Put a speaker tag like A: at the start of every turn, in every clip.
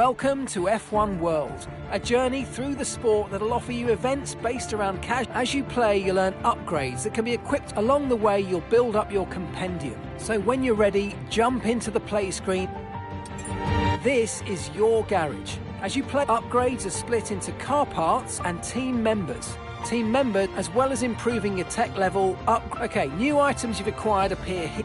A: Welcome to F1 World, a journey through the sport that'll offer you events based around cash. As you play, you'll earn upgrades that can be equipped. Along the way, you'll build up your compendium. So when you're ready, jump into the play screen. This is your garage. As you play, upgrades are split into car parts and team members. Team member, as well as improving your tech level up. Okay, new items you've acquired appear here.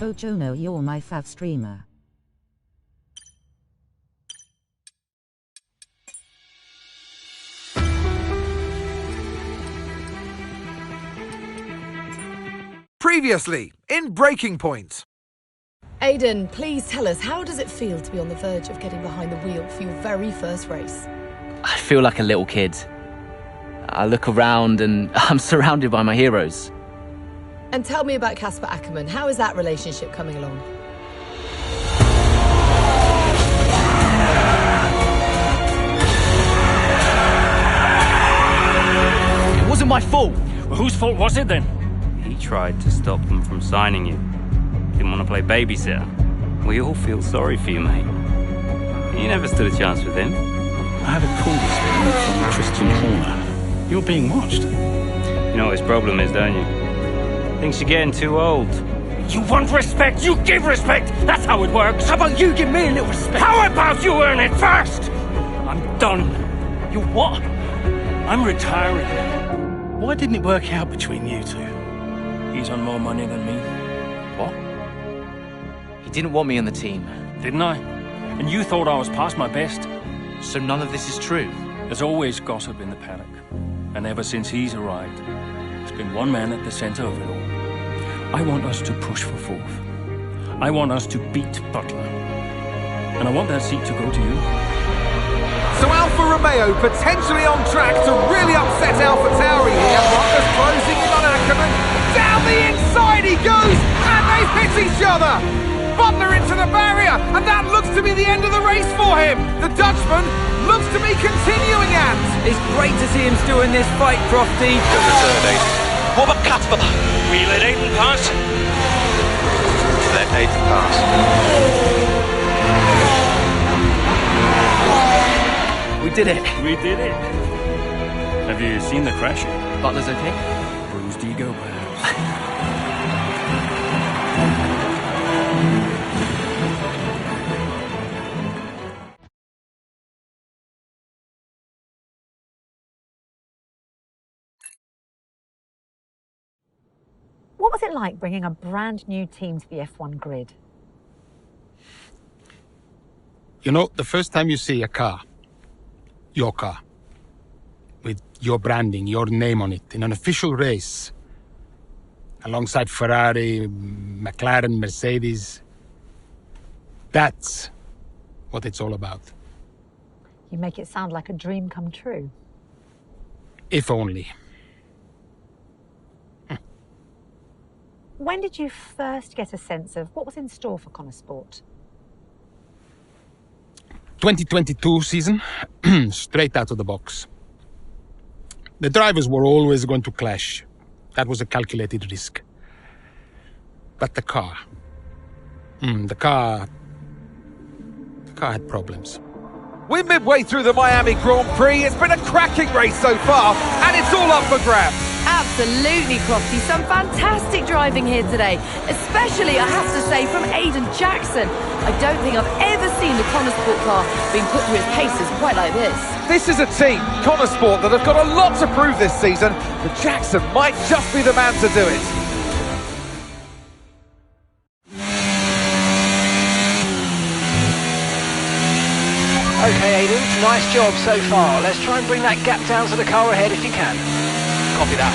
B: Oh Jono, you're my fav streamer.
C: Previously, in Breaking Point.
D: Aiden, please tell us, how does it feel to be on the verge of getting behind the wheel for your very first race?
E: I feel like a little kid. I look around and I'm surrounded by my heroes.
D: And tell me about Casper Ackerman. How is that relationship coming along?
E: It wasn't my fault.
F: Well, whose fault was it then?
G: He tried to stop them from signing you. Didn't want to play babysitter. We all feel sorry for you, mate. You never stood a chance with him.
F: I had a call this morning from Christian Horner. You're being watched.
G: You know what his problem is, don't you? Thinks you're getting too old.
F: You want respect, you give respect! That's how it works!
E: How about you give me a little respect?
F: How about you earn it first? I'm done.
E: You what?
F: I'm retiring. Why didn't it work out between you two? He's on more money than me.
E: What? He didn't want me on the team.
F: Didn't I? And you thought I was past my best?
E: So none of this is true?
F: There's always gossip in the paddock. And ever since he's arrived, there's been one man at the center of it all. I want us to push for fourth. I want us to beat Butler. And I want that seat to go to you.
C: So Alfa Romeo potentially on track to really upset AlphaTauri here. Butler's closing in on Ackerman. Down the inside he goes, and they've hit each other. Butler into the barrier, and that looks to be the end of the race for him. The Dutchman looks to be continuing at.
H: It's great to see him still in this fight, Crofty.
I: Good return, Aiden. What about Casper?
J: We let Aiden pass.
I: Let Aiden pass.
E: We did it.
F: We did it. Have you seen the crash?
E: Butler's okay?
F: Bruised ego, perhaps.
K: What was it like bringing a brand new team to the F1 grid?
L: You know, the first time you see a car, your car, with your branding, your name on it, in an official race, alongside Ferrari, McLaren, Mercedes, that's what it's all about.
K: You make it sound like a dream come true.
L: If only.
K: When did you first get a sense of what was in store for Connor Sport?
L: 2022 season, straight out of the box. The drivers were always going to clash. That was a calculated risk. But the car had problems.
C: We're midway through the Miami Grand Prix. It's been a cracking race so far, and it's all up for grabs.
D: Absolutely, Crofty. Some fantastic driving here today, especially, I have to say, from Aiden Jackson. I don't think I've ever seen the Connor Sport car being put through its paces quite like this.
C: This is a team, Connor Sport, that have got a lot to prove this season, but Jackson might just be the man to do it.
A: Okay, Aiden, nice job so far. Let's try and bring that gap down to the car ahead if you can.
I: Copy that.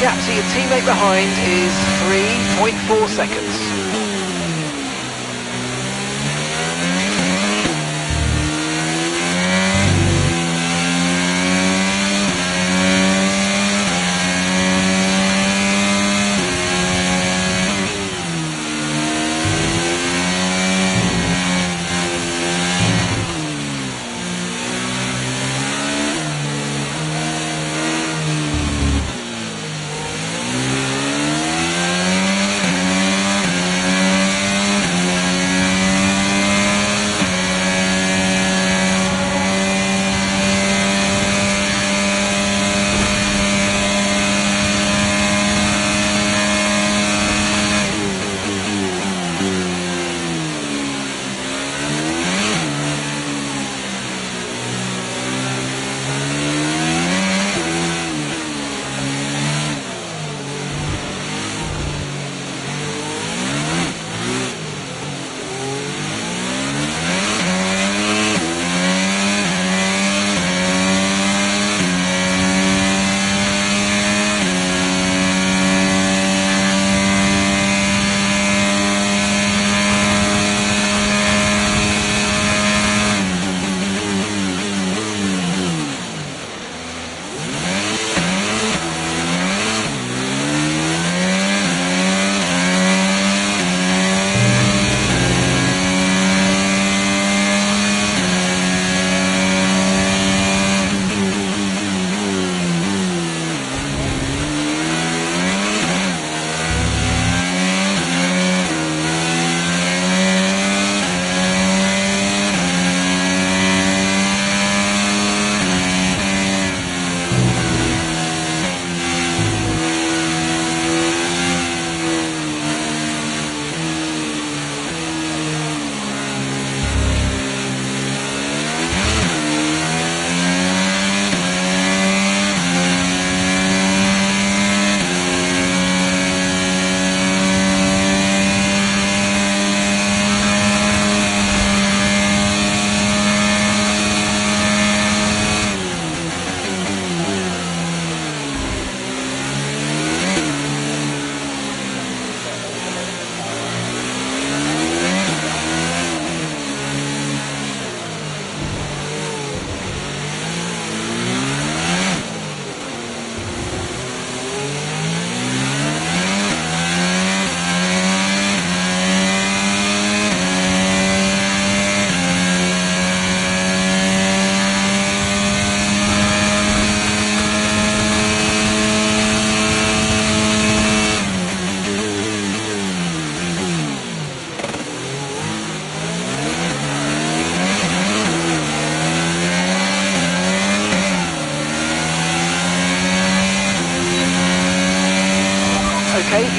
A: Gap to your teammate behind is 3.4 seconds.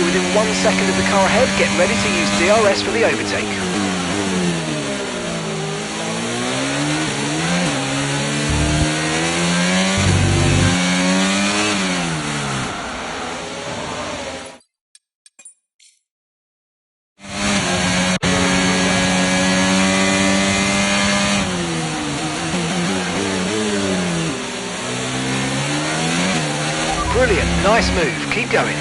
M: within 1 second of the car ahead. Get ready to use DRS for the overtake. Brilliant, nice move, keep going.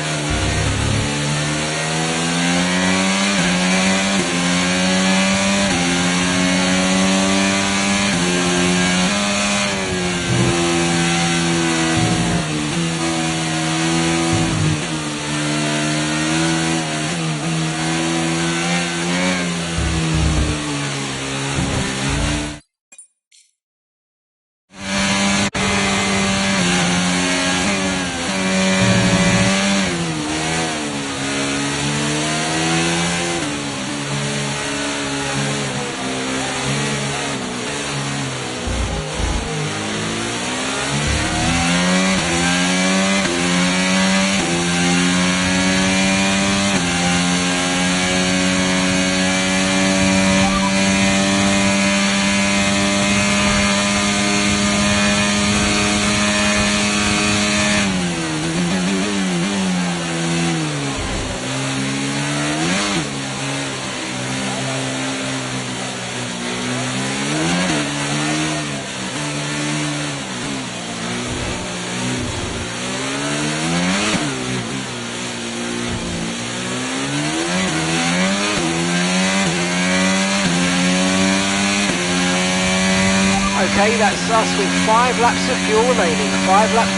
M: Okay, that's us with 5 laps of fuel remaining. 5 laps.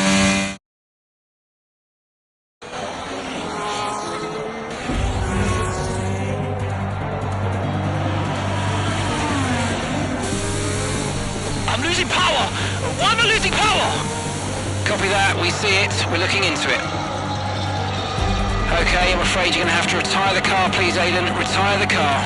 J: I'm losing power! Why am I losing power?
M: Copy that, we see it. We're looking into it. Okay, I'm afraid you're going to have to retire the car, please, Aiden. Retire the car.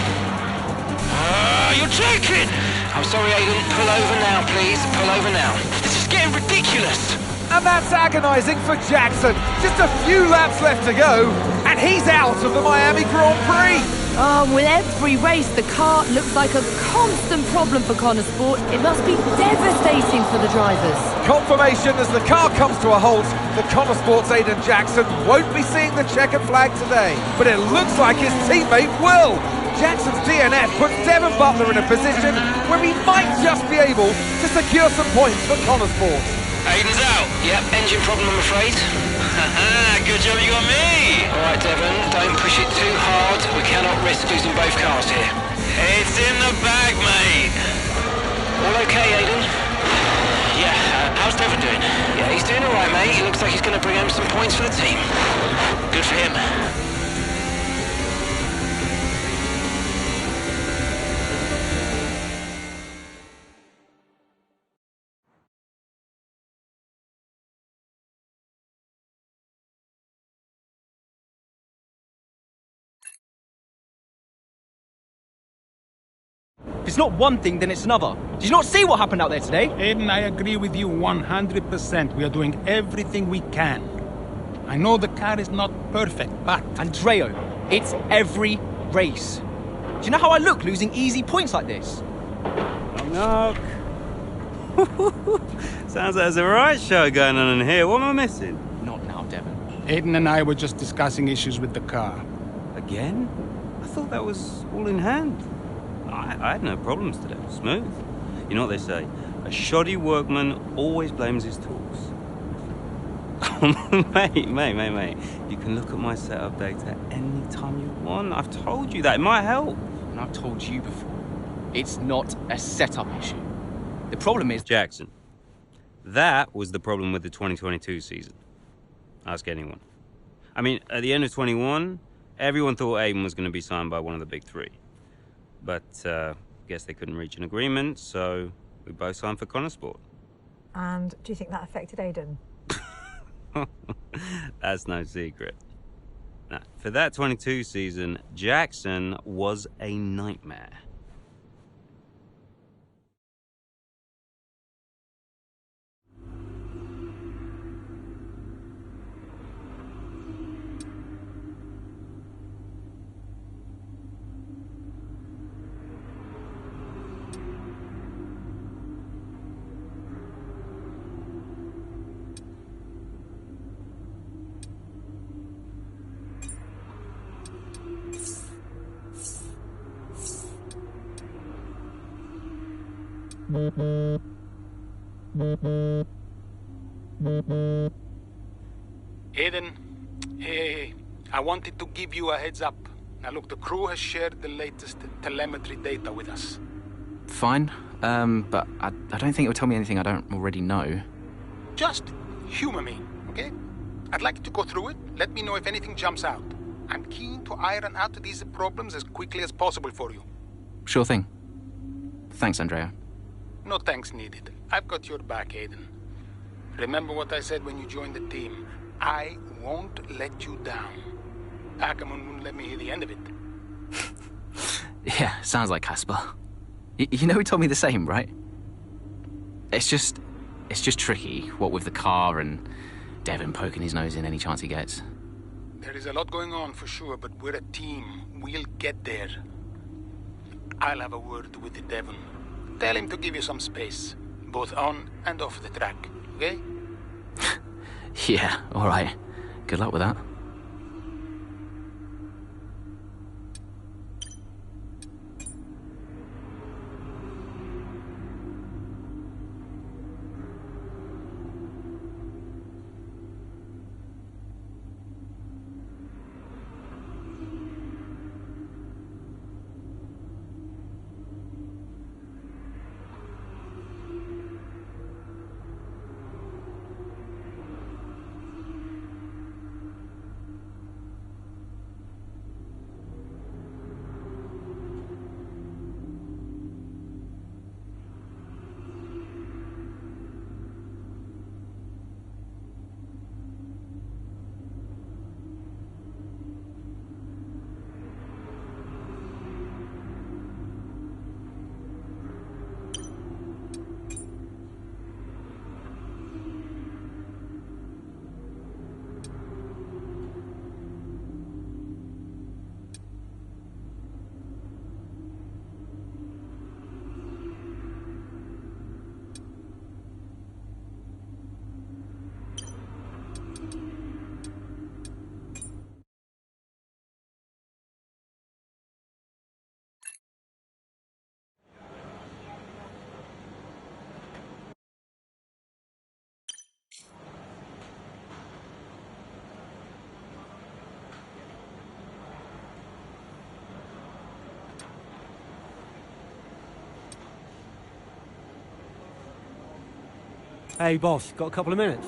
J: You're joking!
M: I'm sorry, Aiden. Pull over now, please. Pull over now.
J: This is getting ridiculous!
C: And that's agonising for Jackson. Just a few laps left to go, and he's out of the Miami Grand Prix.
D: With every race, the car looks like a constant problem for Connor Sport. It must be devastating for the drivers.
C: Confirmation as the car comes to a halt. The Connor Sport's Aiden Jackson won't be seeing the checkered flag today, but it looks like his teammate will. Jackson's DNF puts Devon Butler in a position where he might just be able to secure some points for Connor Sport.
J: Aiden's out.
M: Yep, engine problem, I'm afraid.
J: Good job you got me!
M: Alright, Devon, don't push it too hard. We cannot risk losing both cars here.
J: It's in the bag, mate!
M: All okay, Aiden?
J: Yeah, how's Devon doing?
M: Yeah, he's doing alright, mate. He looks like he's going to bring home some points for the team.
J: Good for him.
H: If it's not one thing, then it's another. Did you not see what happened out there today?
L: Aiden, I agree with you 100%. We are doing everything we can. I know the car is not perfect, but...
H: Andreo, it's every race. Do you know how I look losing easy points like this?
G: Knock. Sounds like there's a right show going on in here. What am I missing?
H: Not now, Devon.
L: Aiden and I were just discussing issues with the car.
G: Again? I thought that was all in hand. I had no problems today. Smooth. You know what they say? A shoddy workman always blames his tools. mate. You can look at my setup data anytime you want. I've told you that. It might help.
H: And I've told you before. It's not a setup issue. The problem is...
G: Jackson. That was the problem with the 2022 season. Ask anyone. I mean, at the end of 21, everyone thought Aiden was going to be signed by one of the big three. But, guess they couldn't reach an agreement, so we both signed for Connor Sport.
K: And do you think that affected Aiden?
G: That's no secret. Now, for that 22 season, Jackson was a nightmare.
L: Aiden, hey, I wanted to give you a heads up. Now look, the crew has shared the latest telemetry data with us.
N: Fine, but I don't think it will tell me anything I don't already know.
L: Just humor me, okay? I'd like you to go through it. Let me know if anything jumps out. I'm keen to iron out these problems as quickly as possible for you.
N: Sure thing. Thanks, Andrea.
L: No thanks needed. I've got your back, Aiden. Remember what I said when you joined the team. I won't let you down. Ackerman wouldn't let me hear the end of it.
N: Yeah, sounds like Casper. You know he told me the same, right? It's just tricky, what with the car and Devon poking his nose in any chance he gets.
L: There is a lot going on for sure, but we're a team. We'll get there. I'll have a word with Devon. Tell him to give you some space, both on and off the track, okay?
N: Yeah, all right. Good luck with that.
O: Hey, boss, got a couple of minutes?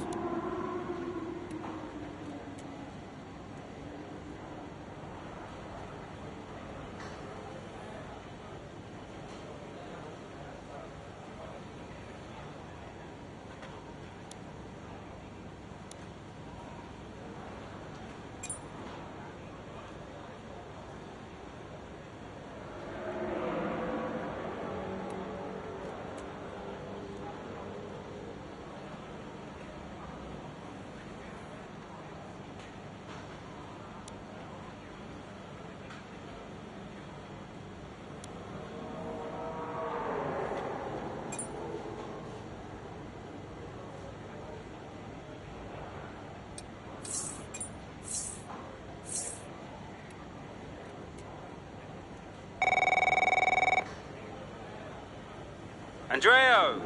G: Andreo!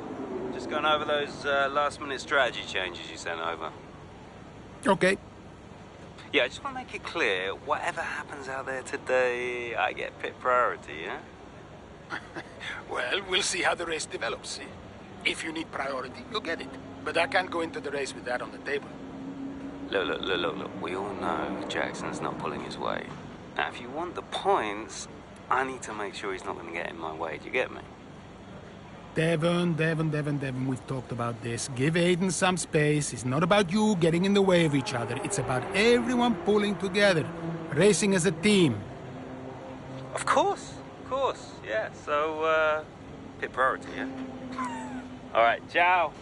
G: Just gone over those last-minute strategy changes you sent over.
L: Okay.
G: Yeah, I just want to make it clear, whatever happens out there today, I get pit priority, yeah?
L: Well, we'll see how the race develops. If you need priority, you'll get it. But I can't go into the race with that on the table.
G: Look. We all know Jackson's not pulling his weight. Now, if you want the points, I need to make sure he's not going to get in my way. Do you get me?
L: Devon, we've talked about this. Give Aiden some space. It's not about you getting in the way of each other. It's about everyone pulling together, racing as a team.
G: Of course, yeah. So, pit priority, yeah? All right, ciao.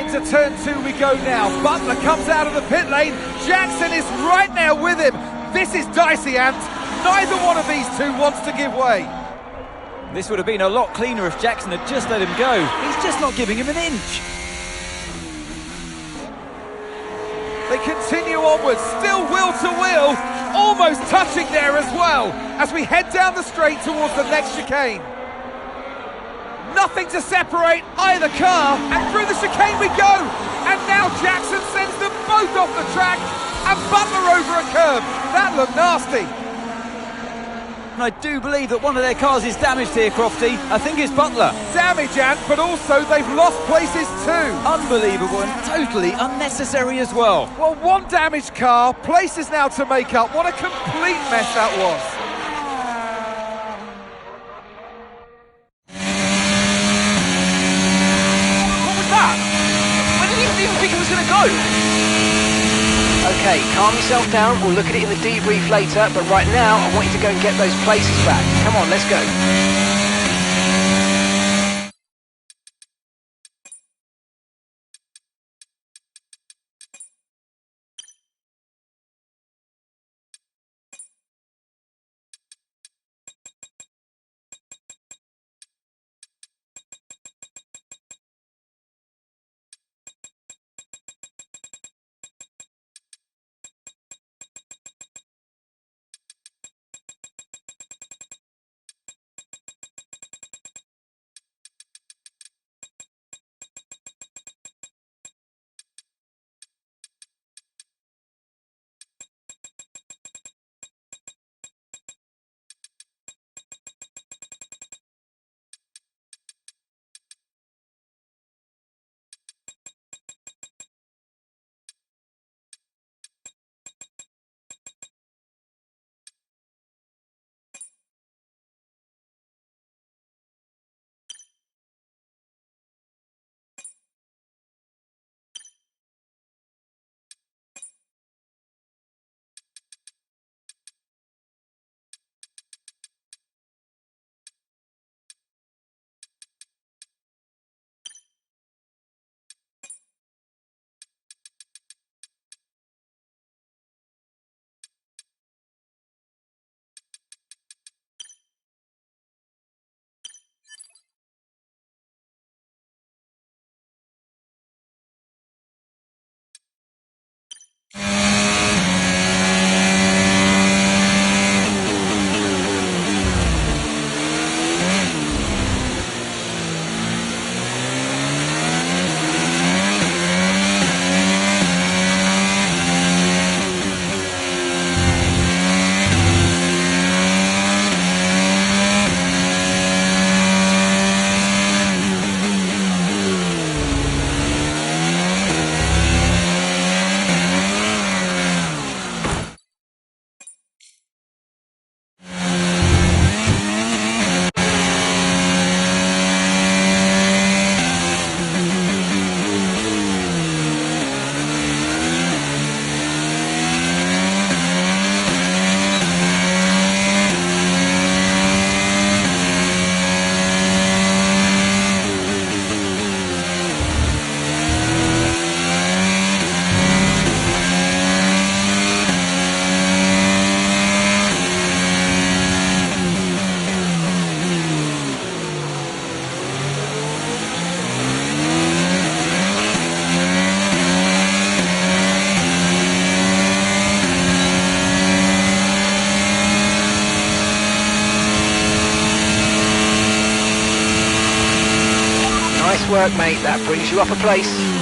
C: into turn 2 we go now. Butler comes out of the pit lane. Jackson is right now with him. This is dicey, Ant. Neither one of these two wants to give way.
H: This would have been a lot cleaner if Jackson had just let him go. He's just not giving him an inch.
C: They continue onwards, still wheel to wheel, almost touching there as well, as we head down the straight towards the next chicane. Nothing to separate either car, and through the chicane we go! And now Jackson sends them both off the track, and Butler over a curb. That looked nasty.
H: And I do believe that one of their cars is damaged here, Crofty. I think it's Butler.
C: Damage, Ant, but also they've lost places too.
H: Unbelievable and totally unnecessary as well.
C: Well, one damaged car, places now to make up. What a complete mess that was.
H: What was that? Where did he even think it was going to go?
M: Okay, calm yourself down. We'll look at it in the debrief later, but right now I want you to go and get those places back. Come on, let's go. Nice work, mate. That brings you up a place.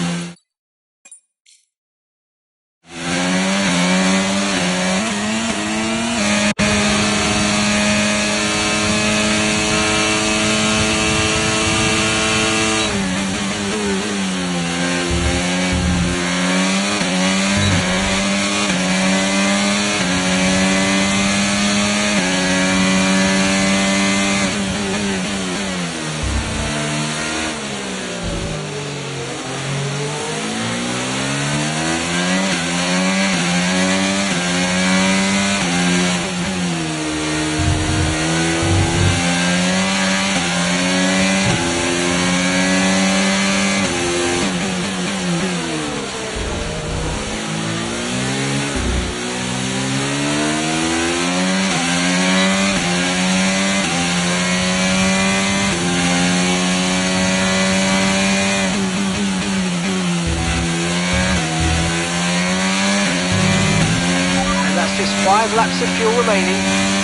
M: just 5 laps of fuel remaining.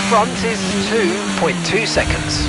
M: Front is 2.2 seconds.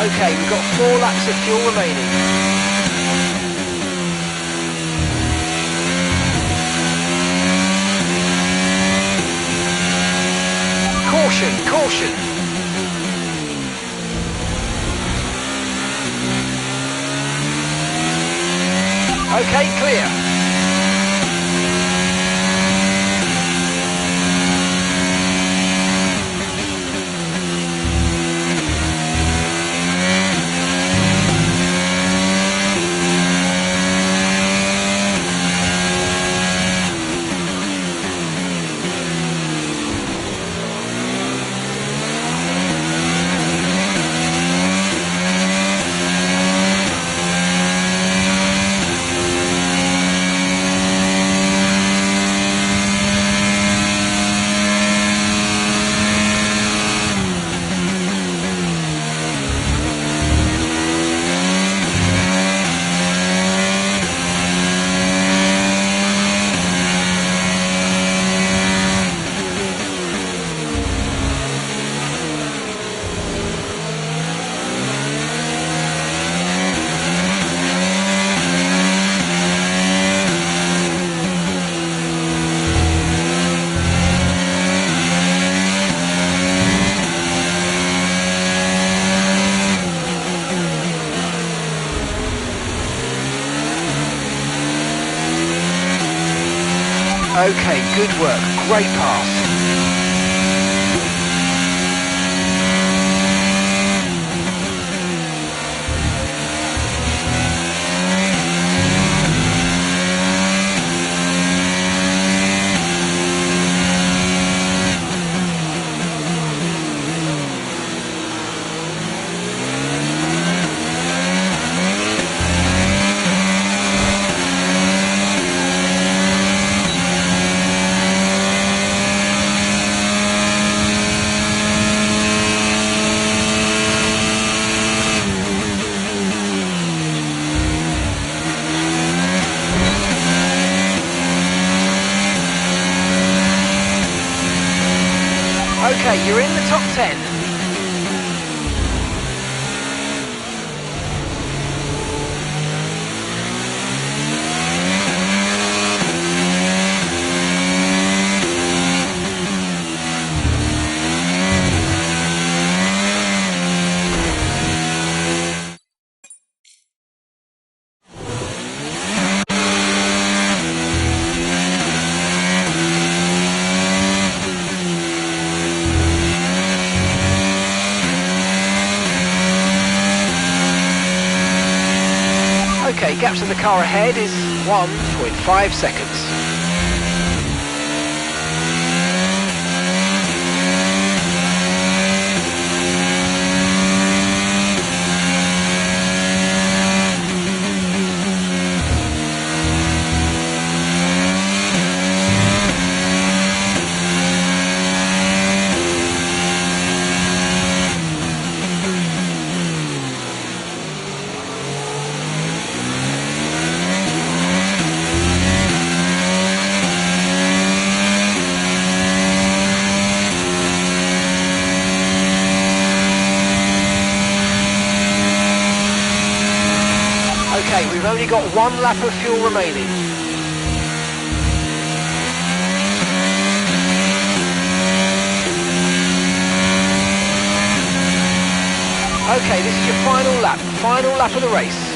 M: Okay, we've got 4 laps of fuel remaining. Caution, caution. Okay, clear. Okay, good work. Great pass. Okay, you're in the top 10. Okay, gap to the car ahead is 1.5 seconds. Okay, we've only got 1 lap of fuel remaining. Okay, this is your final lap of the race.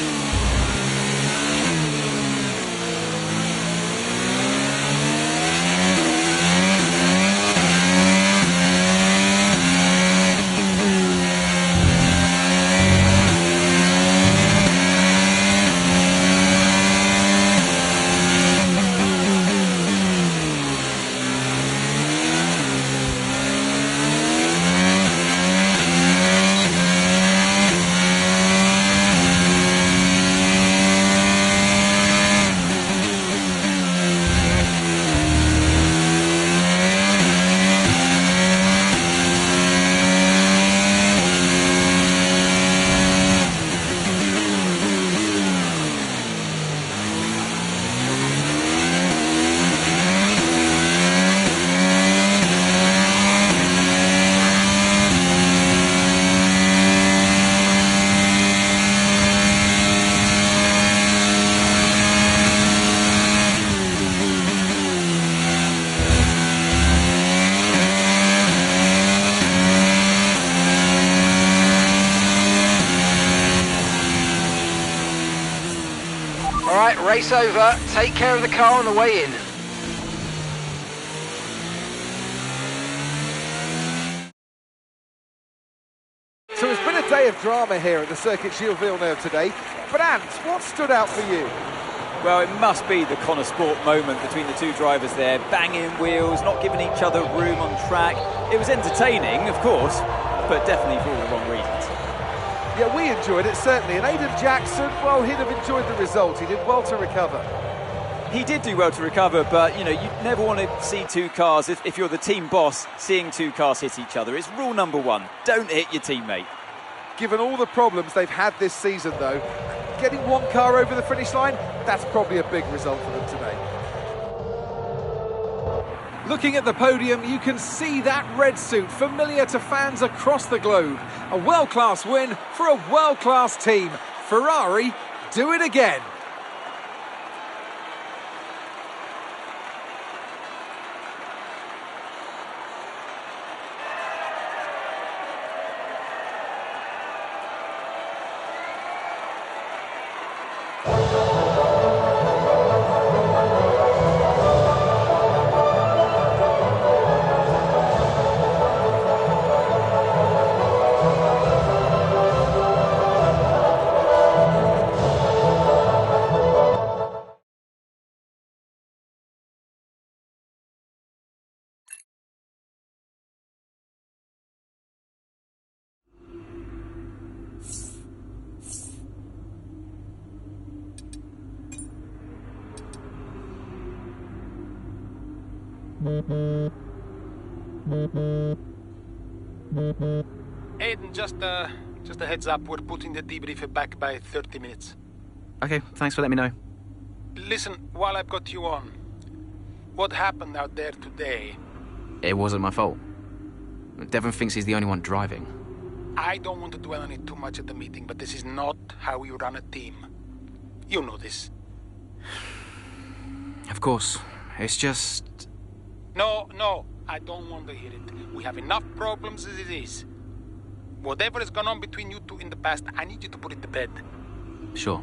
M: Alright, race over. Take care of the car on the way in.
C: So it's been a day of drama here at the Circuit Gilles Villeneuve today. But Ant, what stood out for you?
P: Well, it must be the Connor Sport moment between the two drivers there. Banging wheels, not giving each other room on track. It was entertaining, of course, but definitely for all the wrong reasons.
C: Yeah, we enjoyed it, certainly. And Aiden Jackson, well, he'd have enjoyed the result. He did well to recover.
P: He did do well to recover, but, you know, you never want to see two cars, if you're the team boss, seeing two cars hit each other. It's rule number 1. Don't hit your teammate.
C: Given all the problems they've had this season, though, getting one car over the finish line, that's probably a big result for them today. Looking at the podium, you can see that red suit familiar to fans across the globe. A world-class win for a world-class team. Ferrari, do it again.
L: Aiden, just a heads up, we're putting the debrief back by 30 minutes.
N: Okay, thanks for letting me know.
L: Listen, while I've got you on, what happened out there today?
N: It wasn't my fault. Devon thinks he's the only one driving.
L: I don't want to dwell on it too much at the meeting, but this is not how we run a team. You know this.
N: Of course. It's just...
L: No, I don't want to hear it. We have enough problems as it is. Whatever has gone on between you two in the past, I need you to put it to bed.
N: Sure.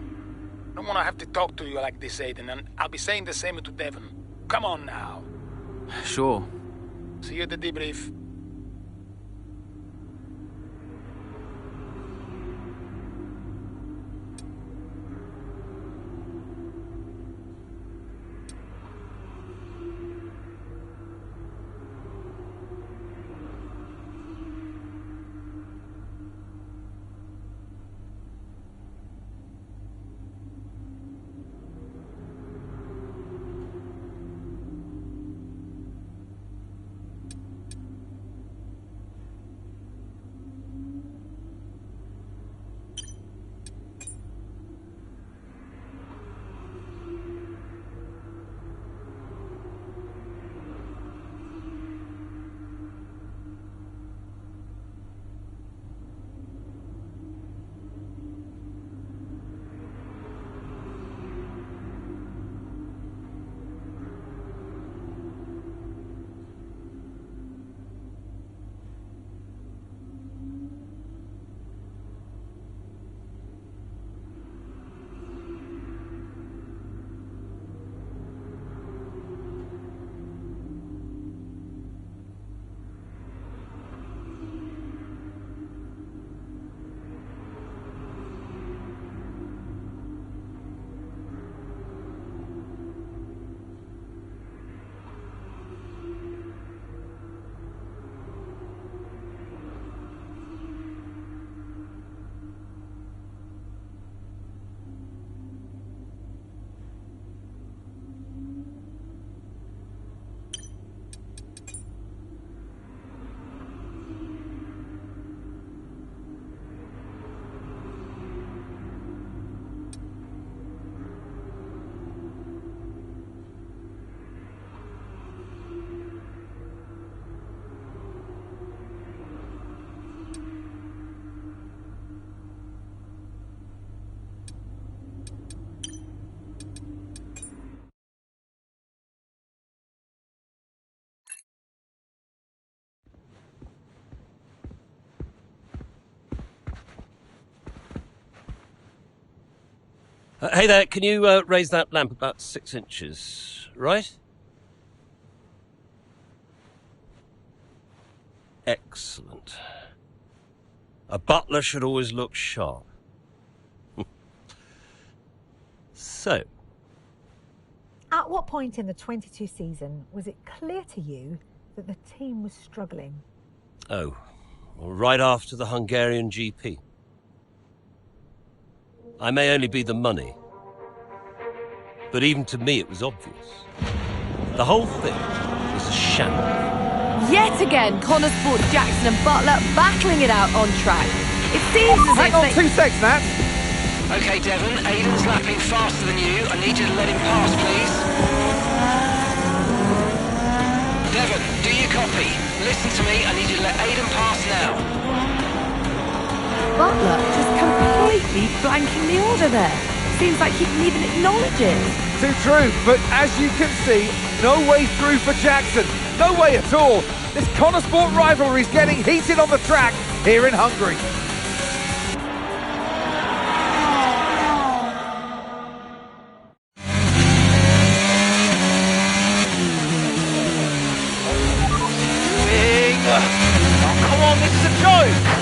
L: I don't want to have to talk to you like this, Aiden, and I'll be saying the same to Devon. Come on now.
N: Sure.
L: See you at the debrief.
Q: Hey there, can you raise that lamp about 6 inches, right? Excellent. A butler should always look sharp. So,
K: At what point in the 22 season was it clear to you that the team was struggling?
Q: well, right after the Hungarian GP. I may only be the money, but even to me it was obvious. The whole thing was a shambles.
D: Yet again, Connor Sport, Jackson and Butler battling it out on track. It seems as
C: Hang
D: if
C: on
D: they...
C: 2 seconds, Nat.
M: Okay, Devon, Aiden's lapping faster than you. I need you to let him pass, please. Devon, do you copy? Listen to me, I need you to let Aiden pass now.
D: Butler just completely blanking the order there. Seems like he didn't even acknowledge it.
C: Too true, but as you can see, no way through for Jackson. No way at all. This Connor Sport rivalry is getting heated on the track here in Hungary.
J: Oh, come on, this is a joke!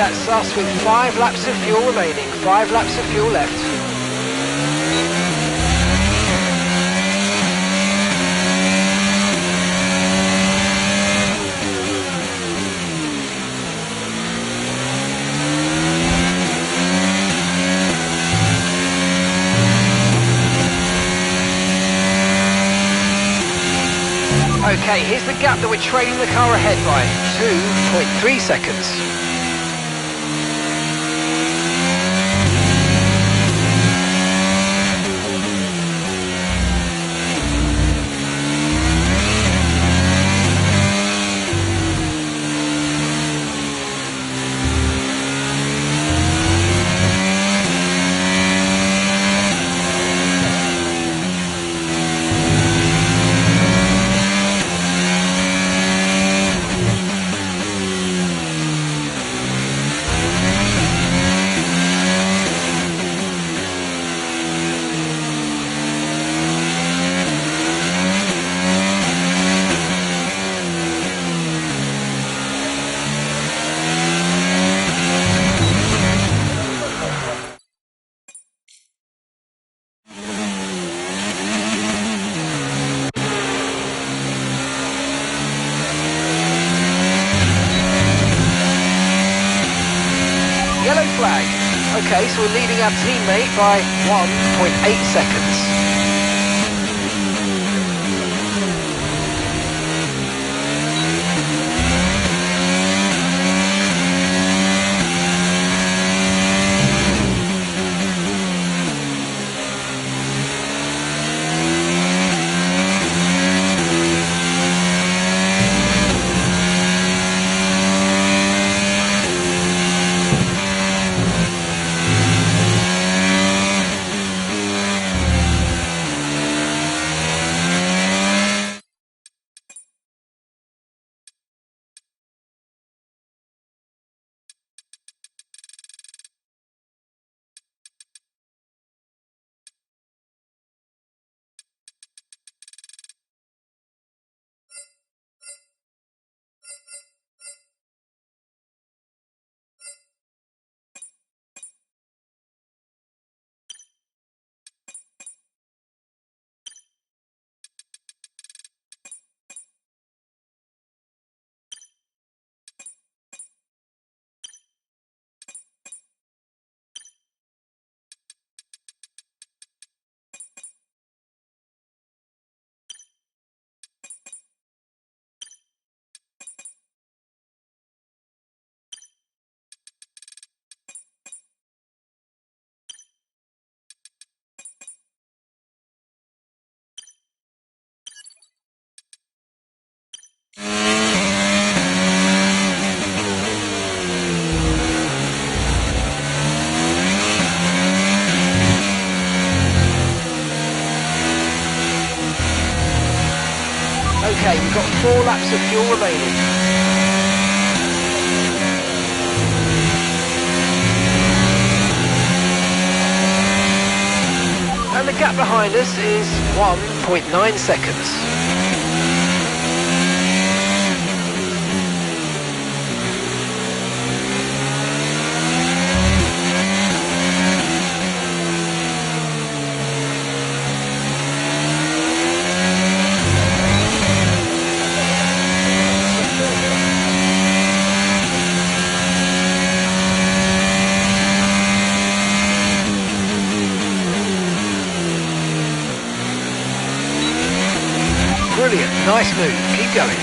M: that's us with 5 laps of fuel remaining. 5 laps of fuel left. Okay, here's the gap that we're trailing the car ahead by, 2.3 seconds. Yellow flag. Okay, so we're leading our teammate by 1.8 seconds. Okay, we've got 4 laps of fuel remaining. And the gap behind us is 1.9 seconds. Brilliant, nice move, keep going.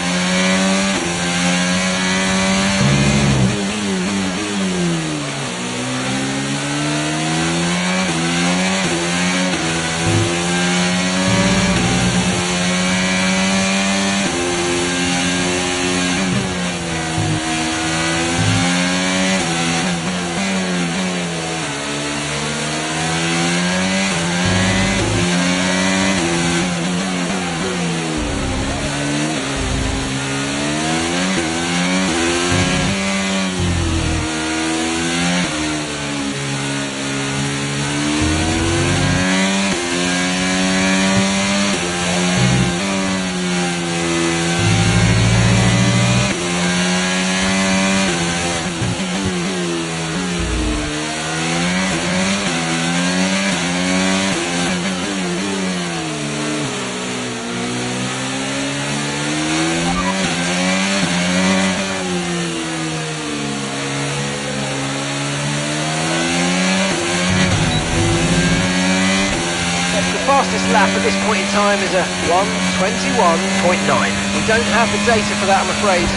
M: fastest lap at this point in time is a 1:21.9. We don't have the data for that, I'm afraid.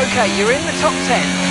M: Okay, you're in the top 10.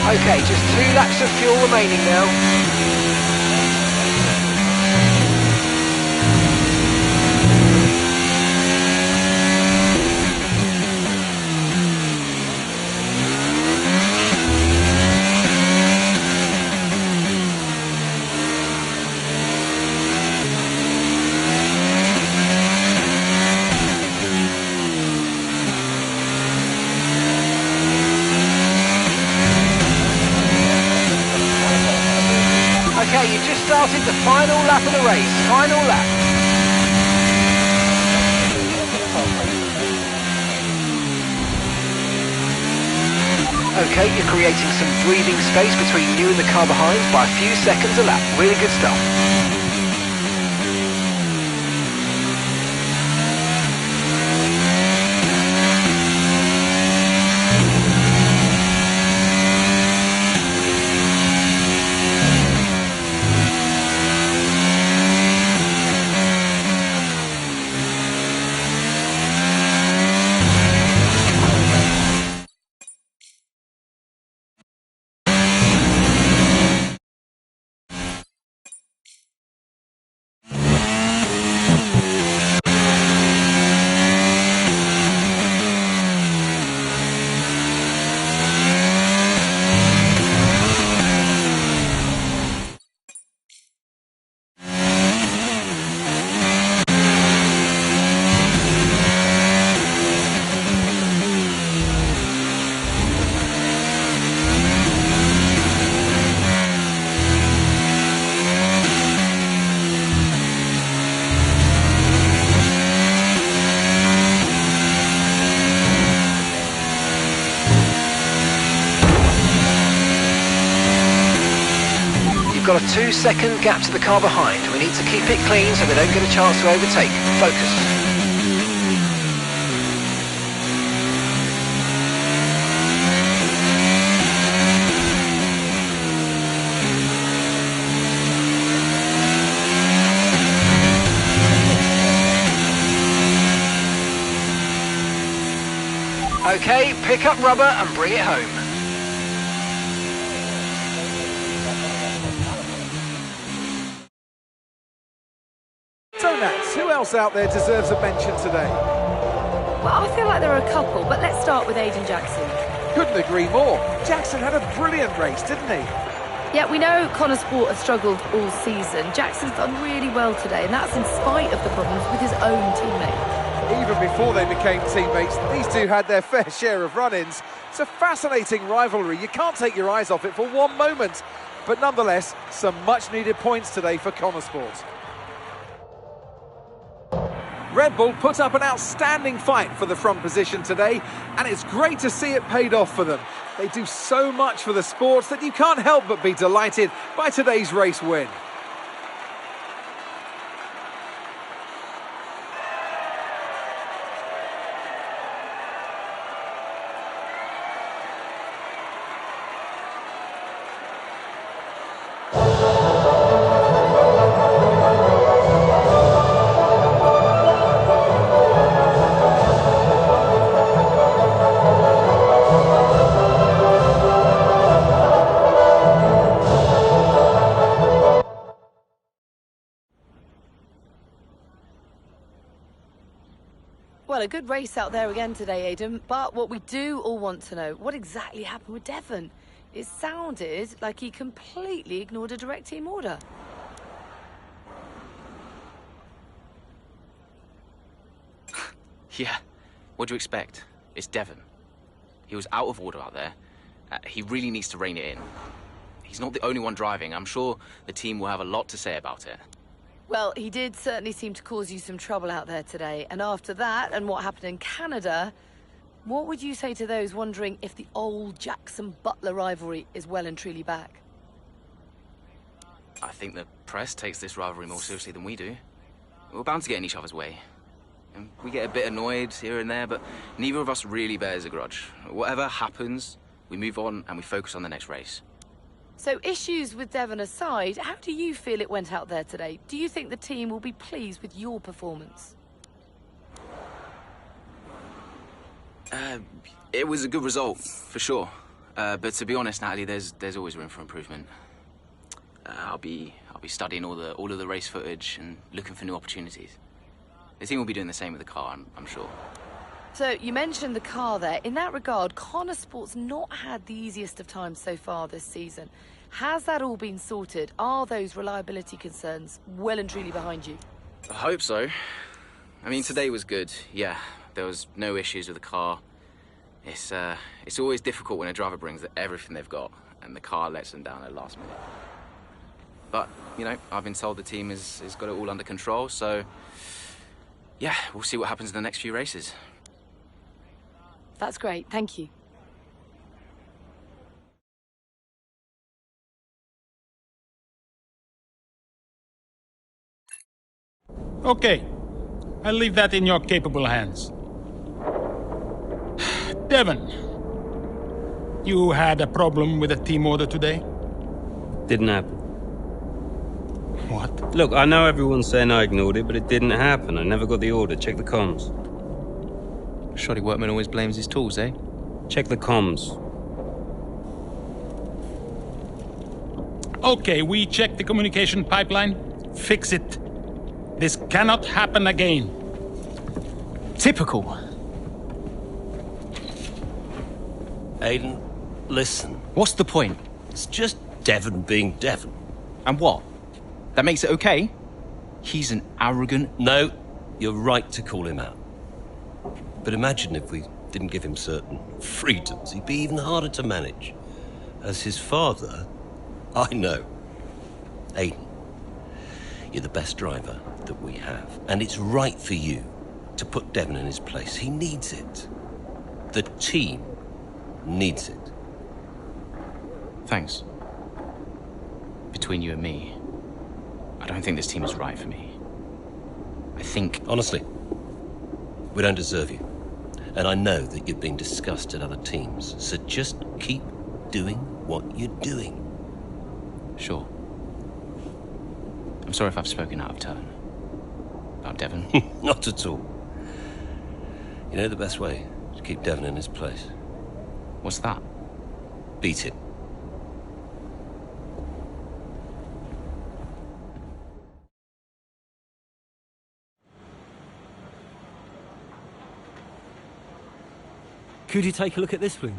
M: Okay, just 2 laps of fuel remaining now. Okay, you've just started the final lap of the race. Final lap. Okay, you're creating some breathing space between you and the car behind by a few seconds a lap. Really good stuff. Got a 2-second gap to the car behind. We need to keep it clean so they don't get a chance to overtake. Focus. Okay, pick up rubber and bring it home.
C: So Nats, who else out there deserves a mention today?
D: Well, I feel like there are a couple, but let's start with Aiden Jackson.
C: Couldn't agree more. Jackson had a brilliant race, didn't he?
D: Yeah, we know Connor Sport has struggled all season. Jackson's done really well today, and that's in spite of the problems with his own teammate.
C: Even before they became teammates, these two had their fair share of run-ins. It's a fascinating rivalry. You can't take your eyes off it for one moment. But nonetheless, some much-needed points today for Connor Sport. Red Bull put up an outstanding fight for the front position today, and it's great to see it paid off for them. They do so much for the sport that you can't help but be delighted by today's race win.
D: Well, a good race out there again today, Aidan. But what we do all want to know, what exactly happened with Devon? It sounded like he completely ignored a direct team order.
N: Yeah, what do you expect? It's Devon. He was out of order out there. He really needs to rein it in. He's not the only one driving. I'm sure the team will have a lot to say about it.
D: Well, he did certainly seem to cause you some trouble out there today. And after that, and what happened in Canada, what would you say to those wondering if the old Jackson-Butler rivalry is well and truly back?
N: I think the press takes this rivalry more seriously than we do. We're bound to get in each other's way. And we get a bit annoyed here and there, but neither of us really bears a grudge. Whatever happens, we move on and we focus on the next race.
D: So issues with Devon aside, how do you feel it went out there today? Do you think the team will be pleased with your performance?
N: It was a good result, for sure. But to be honest, Natalie, there's always room for improvement. I'll be studying all of the race footage and looking for new opportunities. The team will be doing the same with the car, I'm sure.
D: So you mentioned the car there. In that regard, Connor Sport's not had the easiest of times so far this season. Has that all been sorted? Are those reliability concerns well and truly behind you?
N: I hope so. I mean, today was good. Yeah, there was no issues with the car. It's always difficult when a driver brings everything they've got and the car lets them down at the last minute. But, you know, I've been told the team has got it all under control, so yeah, we'll see what happens in the next few races.
D: That's great, thank you.
L: Okay, I'll leave that in your capable hands. Devon, you had a problem with a team order today?
G: Didn't happen.
L: What?
G: Look, I know everyone's saying I ignored it, but it didn't happen. I never got the order. Check the comms.
N: Shoddy workman always blames his tools, eh?
G: Check the comms.
L: Okay, we checked the communication pipeline. Fix it. This cannot happen again.
N: Typical.
Q: Aidan, listen.
N: What's the point?
Q: It's just Devon being Devon.
N: And what? That makes it okay? He's an arrogant...
Q: No, you're right to call him out. But imagine if we didn't give him certain freedoms. He'd be even harder to manage. As his father, I know. Aidan, you're the best driver that we have. And it's right for you to put Devon in his place. He needs it. The team needs it.
N: Thanks. Between you and me, I don't think this team is right for me. I think...
Q: Honestly, we don't deserve you. And I know that you've been discussed at other teams, so just keep doing what you're doing.
N: Sure. I'm sorry if I've spoken out of turn. About Devon.
Q: Not at all. You know the best way to keep Devon in his place?
N: What's that?
Q: Beat him.
O: Could you take a look at this, please?